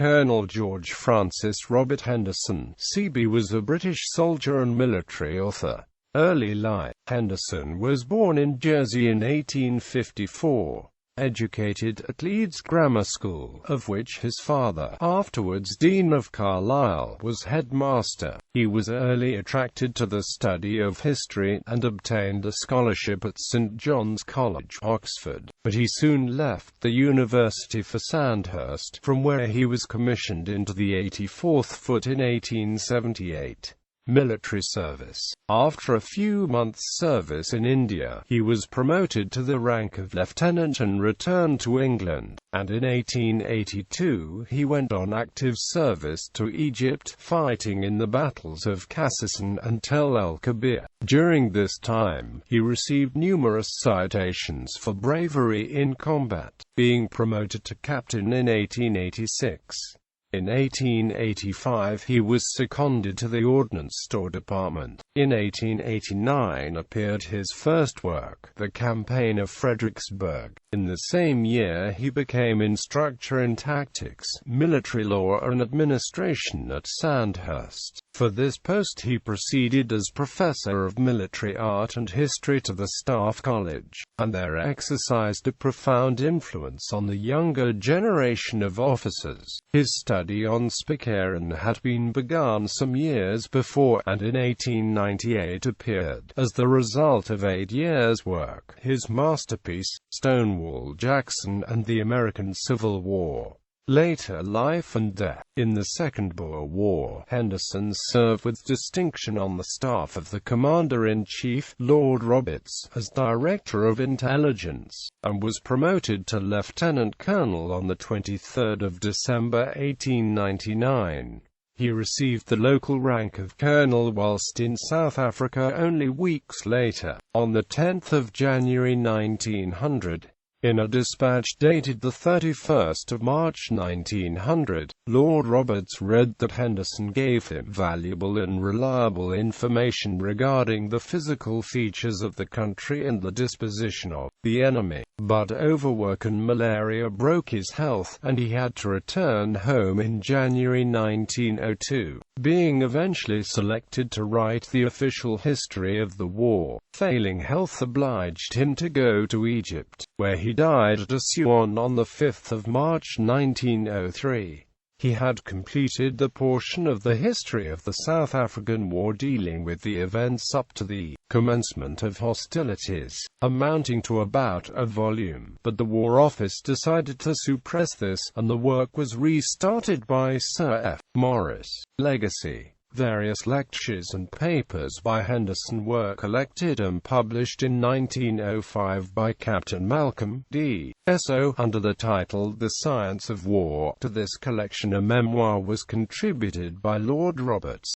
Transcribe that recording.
Colonel George Francis Robert Henderson, CB, was a British soldier and military author. Early life. Henderson was born in Jersey in 1854. Educated at Leeds Grammar School, of which his father, afterwards Dean of Carlisle, was headmaster. He was early attracted to the study of history, and obtained a scholarship at St John's College, Oxford, but he soon left the university for Sandhurst, from where he was commissioned into the 84th Foot in 1878. Military service. After a few months' service in India, he was promoted to the rank of lieutenant and returned to England, and in 1882 he went on active service to Egypt, fighting in the battles of Kassassin and Tel el-Kebir. During this time, he received numerous citations for bravery in combat, being promoted to captain in 1886. In 1885 he was seconded to the Ordnance Store Department. In 1889 appeared his first work, The Campaign of Fredericksburg. In the same year he became instructor in tactics, military law and administration at Sandhurst. For this post he proceeded as Professor of Military Art and History to the Staff College, and there exercised a profound influence on the younger generation of officers. His study on Spitfire had been begun some years before, and in 1898 appeared, as the result of 8 years' work, his masterpiece, Stonewall Jackson and the American Civil War. Later life and death. In the Second Boer War, Henderson served with distinction on the staff of the Commander-in-Chief, Lord Roberts, as Director of Intelligence, and was promoted to Lieutenant Colonel on the 23rd of December 1899. He received the local rank of colonel whilst in South Africa only weeks later, on the 10th of January 1900. In a dispatch dated the 31st of March 1900, Lord Roberts read that Henderson gave him valuable and reliable information regarding the physical features of the country and the disposition of the enemy, but overwork and malaria broke his health, and he had to return home in January 1902, being eventually selected to write the official history of the war. Failing health obliged him to go to Egypt, where he died at Assuan on the 5th of March 1903. He had completed the portion of the history of the South African War dealing with the events up to the commencement of hostilities, amounting to about a volume, but the War Office decided to suppress this, and the work was restarted by Sir F. Morris. Legacy. Various lectures and papers by Henderson were collected and published in 1905 by Captain Malcolm D. S.O. under the title The Science of War. To this collection a memoir was contributed by Lord Roberts.